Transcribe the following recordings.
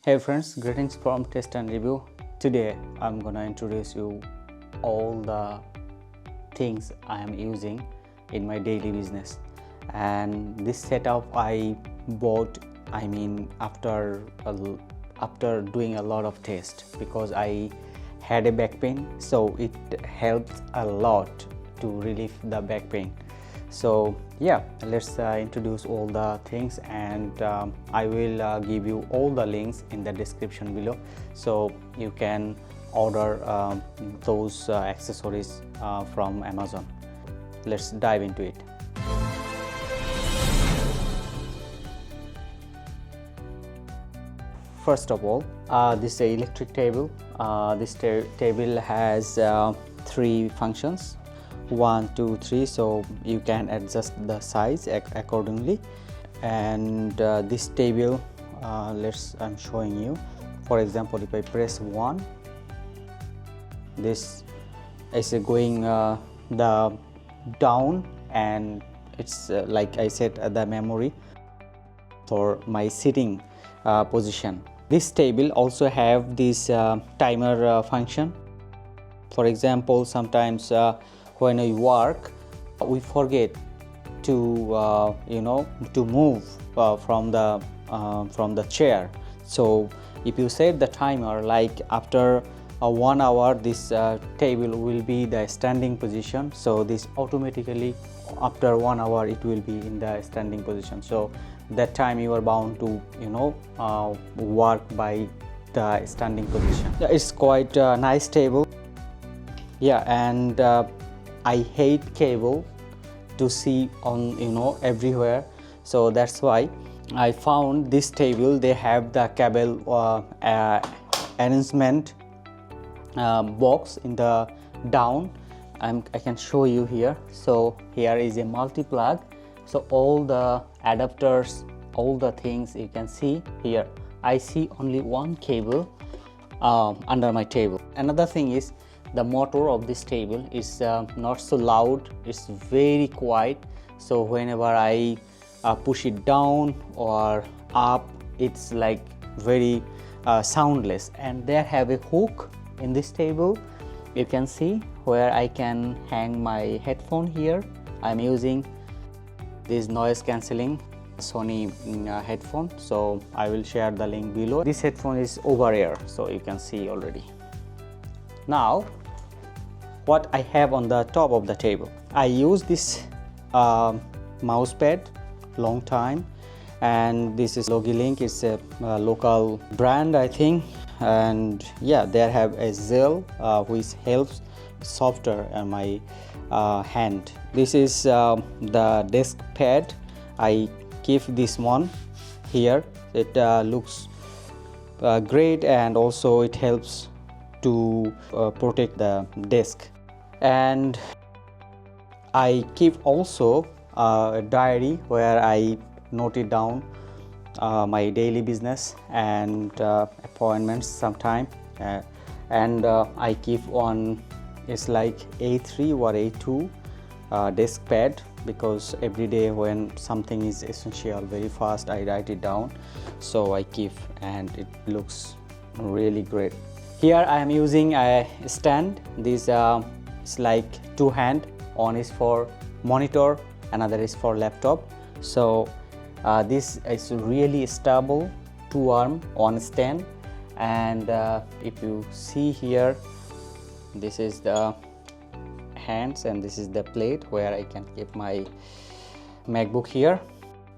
Hey friends, greetings from Test and Review. Today I'm gonna introduce you all the things I am using in my daily business. And this setup I bought, after doing a lot of tests, because I had a back pain, so it helps a lot to relieve the back pain. So yeah, let's introduce all the things, and I will give you all the links in the description below, so you can order those accessories from Amazon. Let's dive into it. First of all, this is an electric table. This table has 3 functions, 1, 2, 3, so you can adjust the size accordingly. And this table, I'm showing you. For example, if I press 1, this is going the down, and it's like I said, the memory for my sitting position. This table also have this timer function. For example, sometimes when we work, we forget to to move from the chair. So if you set the timer, like after 1 hour, this table will be the standing position. So this automatically, after 1 hour, it will be in the standing position. So that time you are bound to work by the standing position. It's quite a nice table. Yeah, and I hate cable to see on everywhere, so that's why I found this table. They have the cable arrangement box in the down. I can show you here. So here is a multi-plug, so all the adapters, all the things you can see here. I see only one cable under my table. Another thing is, the motor of this table is not so loud, it's very quiet. So whenever I push it down or up, it's like very soundless. And they have a hook in this table, you can see, where I can hang my headphone here. I'm using this noise cancelling Sony headphone, so I will share the link below. This headphone is over ear, so you can see already. Now what I have on the top of the table, I use this Mousepad long time, and this is Logitech. It's a local brand, I think. And yeah, they have a gel which helps softer my hand. This is the desk pad. I keep this one here. It looks great, and also it helps to protect the desk. And I keep also a diary where I note it down my daily business and appointments sometime, and I keep on, it's like A3 or A2 desk pad, because every day when something is essential, very fast I write it down. So I keep, and it looks really great. Here I am using a stand. This is like 2 hand. One is for monitor, another is for laptop. So this is really stable, 2 arm on stand. And if you see here, this is the hands, and this is the plate where I can keep my MacBook here.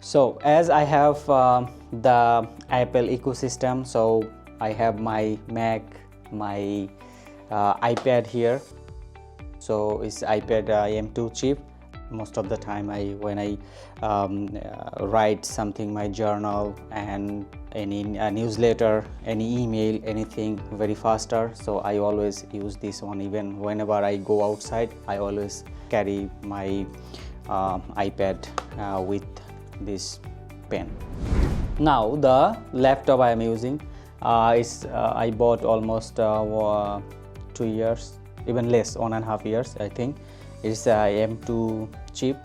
So as I have the Apple ecosystem, so I have my Mac, my iPad here. So it's iPad M2 chip. Most of the time when I write something, my journal and any newsletter, any email, anything very faster, so I always use this one. Even whenever I go outside, I always carry my iPad with this pen. Now the laptop I am using, I bought almost 2 years, even less, 1.5 years I think. It's a M2 chip,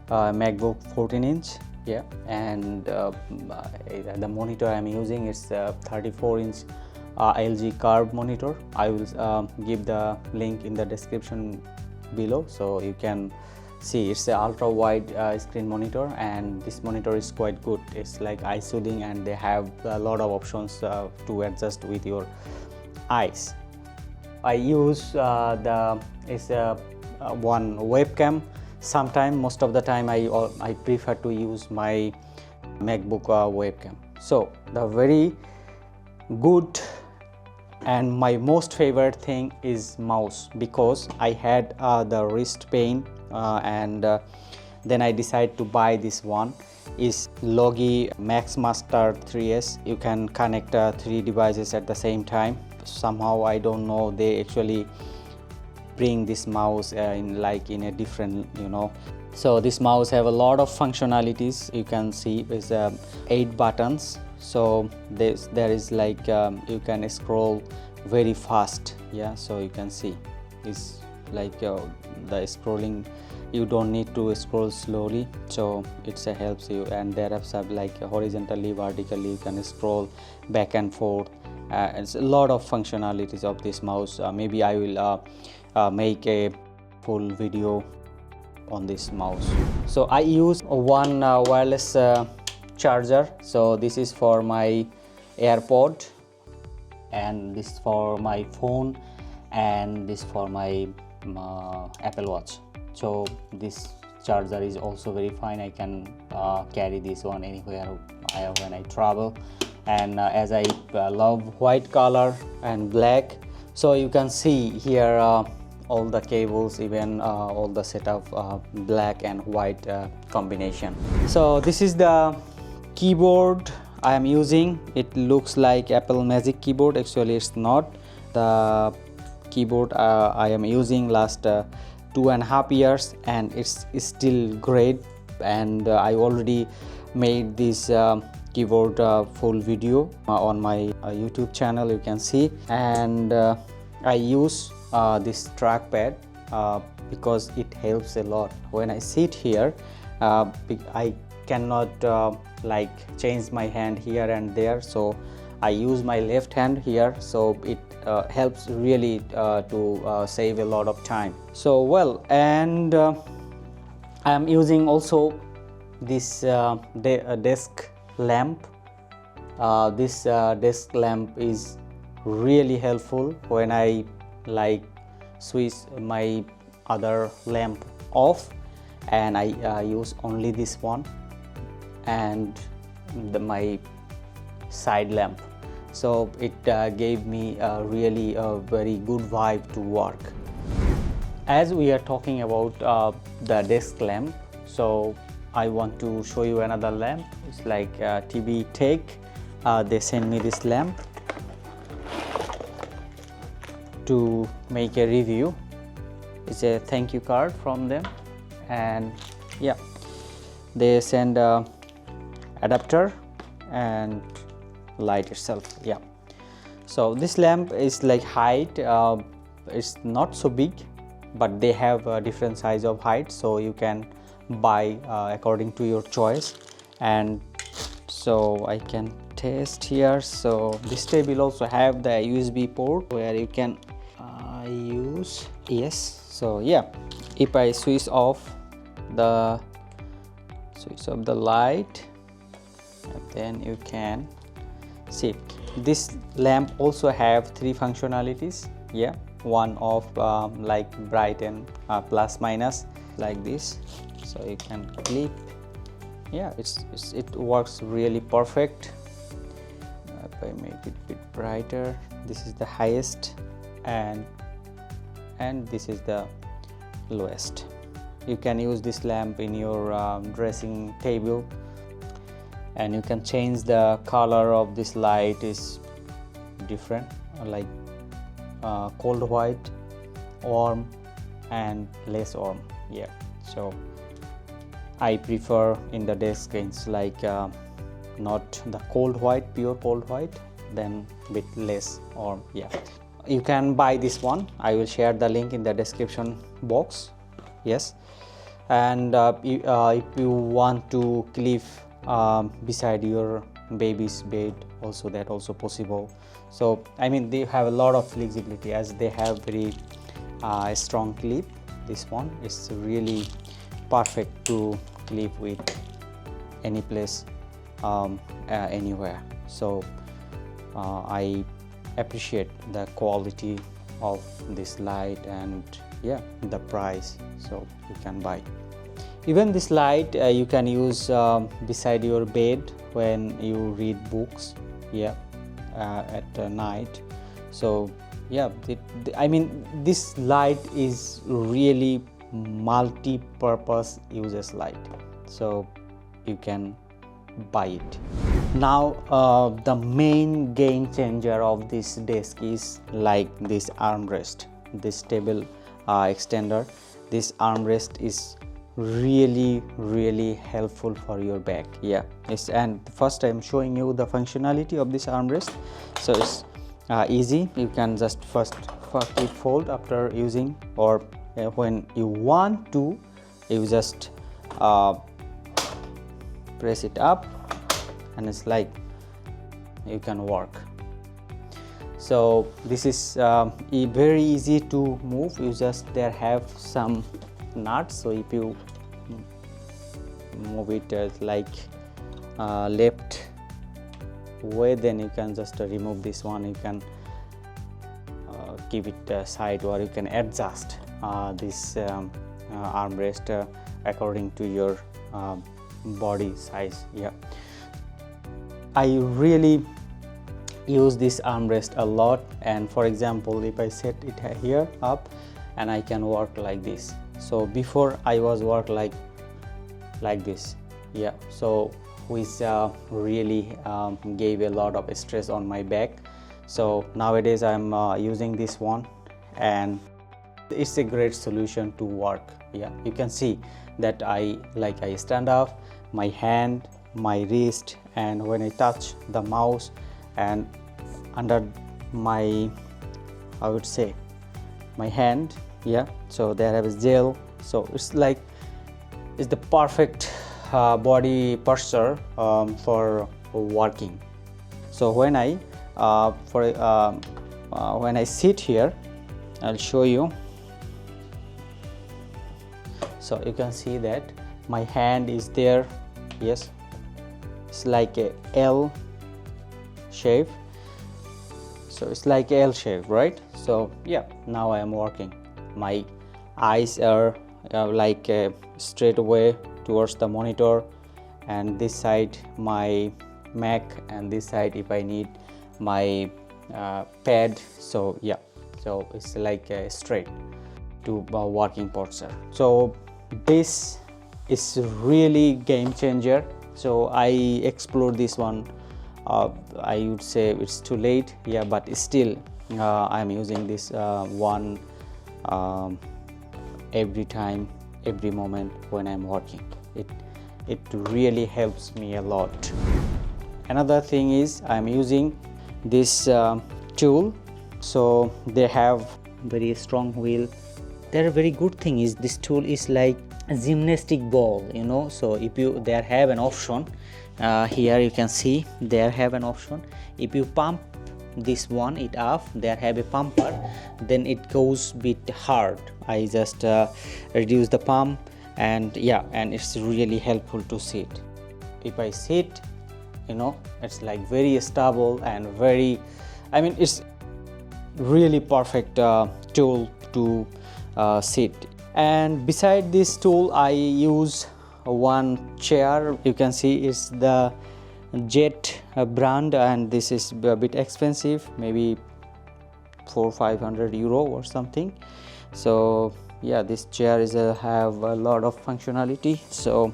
MacBook 14-inch, Yeah, and the monitor I'm using is 34-inch LG curved monitor. I will give the link in the description below, so you can see it's a ultra wide screen monitor, and this monitor is quite good. It's like eye soothing, and they have a lot of options to adjust with your eyes. I use one webcam. Sometime, most of the time, I prefer to use my MacBook webcam. So the very good and my most favorite thing is mouse, because I had the wrist pain and then I decided to buy this one. Is Logitech MX Master 3S. You can connect 3 devices at the same time. Somehow, I don't know, they actually bring this mouse in a different, so this mouse have a lot of functionalities. You can see is 8 buttons, so there is like you can scroll very fast. Yeah, so you can see it's like the scrolling, you don't need to scroll slowly, so it helps you. And there are some like horizontally, vertically, you can scroll back and forth. It's a lot of functionalities of this mouse. Maybe I will make a full video on this mouse. So I use one wireless charger. So this is for my AirPod, and this for my phone, and this for my Apple Watch. So this charger is also very fine. I can carry this one anywhere when I travel. And as I love white color and black, so you can see here all the cables, even all the setup black and white combination. So this is the keyboard I am using. It looks like Apple Magic Keyboard. Actually, it's not. The keyboard I am using last 2.5 years, and it's still great. And I already made this keyboard full video on my YouTube channel, you can see. And I use this trackpad because it helps a lot. When I sit here, I cannot like change my hand here and there, so I use my left hand here, so it helps really to save a lot of time. So well, and I am using also this desk lamp. This desk lamp is really helpful when I like switch my other lamp off, and I use only this one and my side lamp. So it gave me really a very good vibe to work. As we are talking about the desk lamp, so I want to show you another lamp. It's like TBTeek. They sent me this lamp to make a review. It's a thank you card from them, and yeah, they send a adapter and light itself. Yeah, so this lamp is like height, it's not so big, but they have a different size of height, so you can buy according to your choice. And so I can test here. So this table also have the USB port where you can use. Yes, so yeah, if I switch off the light, then you can see this lamp also have 3 functionalities. Yeah, one of like bright and plus minus like this, so you can clip. Yeah, it works really perfect. If I make it a bit brighter, this is the highest, and this is the lowest. You can use this lamp in your dressing table, and you can change the color of this light is different, like cold white, warm, and less warm. Yeah, so I prefer in the desk it's like not the cold white, pure cold white, then bit less warm. Yeah, you can buy this one. I will share the link in the description box. Yes, And if you want to clip beside your baby's bed, also that also possible. So I mean, they have a lot of flexibility as they have very strong clip. This one is really perfect to clip with any place, anywhere. So I appreciate the quality of this light, and yeah, the price, so you can buy. Even this light you can use beside your bed when you read books, yeah, at night. So yeah, I mean, this light is really multi-purpose uses light, so you can buy it. Now the main game changer of this desk is like this armrest, this table extender. This armrest is really helpful for your back. Yeah, it's, and first I'm showing you the functionality of this armrest. So it's easy. You can just first keep fold after using, or when you want to, you just press it up, and it's like you can work. So this is very easy to move. You just there have some nuts, so if you move it like left way, then you can just remove this one. You can keep it side, or you can adjust this armrest according to your body size. Yeah, I really use this armrest a lot. And for example, if I set it here up, and I can work like this. So before I was work like this, yeah, so which really gave a lot of stress on my back. So nowadays I'm using this one, and it's a great solution to work. Yeah, you can see that I stand up, my hand, my wrist, and when I touch the mouse, and under my, I would say, my hand, yeah, so there have a gel. So it's like it's the perfect body posture for working. So when I when I sit here, I'll show you. So you can see that my hand is there. Yes, it's like a L shape. So it's like L shape, right? So yeah, now I am working. My eyes are like straight away towards the monitor, and this side my Mac, and this side if I need my pad. So yeah, so it's like straight to working posture. So this is really game changer. So I explored this one. I would say it's too late, yeah, but still I'm using this one every time, every moment when I'm working. It really helps me a lot. Another thing is I'm using this tool. So they have very strong wheel. Their very good thing is this tool is like a gymnastic ball, you know. So if you there have an option, here you can see there have an option. If you pump this one it off, there have a pumper, then it goes bit hard. I just reduce the pump, and yeah, and it's really helpful to sit. If I sit, you know, it's like very stable and very, I mean, it's really perfect tool to sit. And beside this tool I use one chair. You can see it's the Jet brand, and this is a bit expensive, maybe 400-500 euro or something. So yeah, this chair is have a lot of functionality. So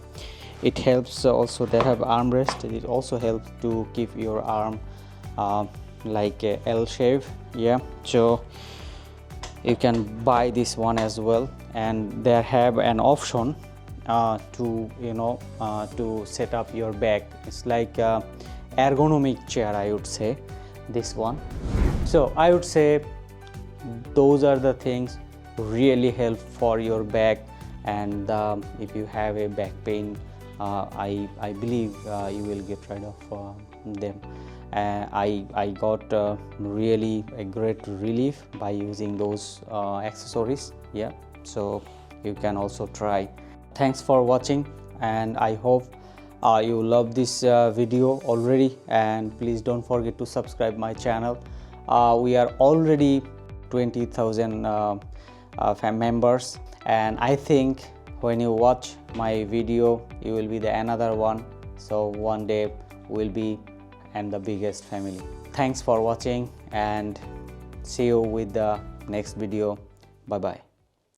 it helps also. They have armrest. It also helps to keep your arm like a L shape. Yeah, so you can buy this one as well, and they have an option to, you know, to set up your back. It's like ergonomic chair, I would say, this one. So I would say those are the things really help for your back, and if you have a back pain, I believe you will get rid of them. I got really a great relief by using those accessories. Yeah, so you can also try. Thanks for watching, and I hope you love this video already, and please don't forget to subscribe my channel. We are already 20,000 members, and I think when you watch my video you will be the another one, so one day we'll be and the biggest family. Thanks for watching, and see you with the next video. Bye bye.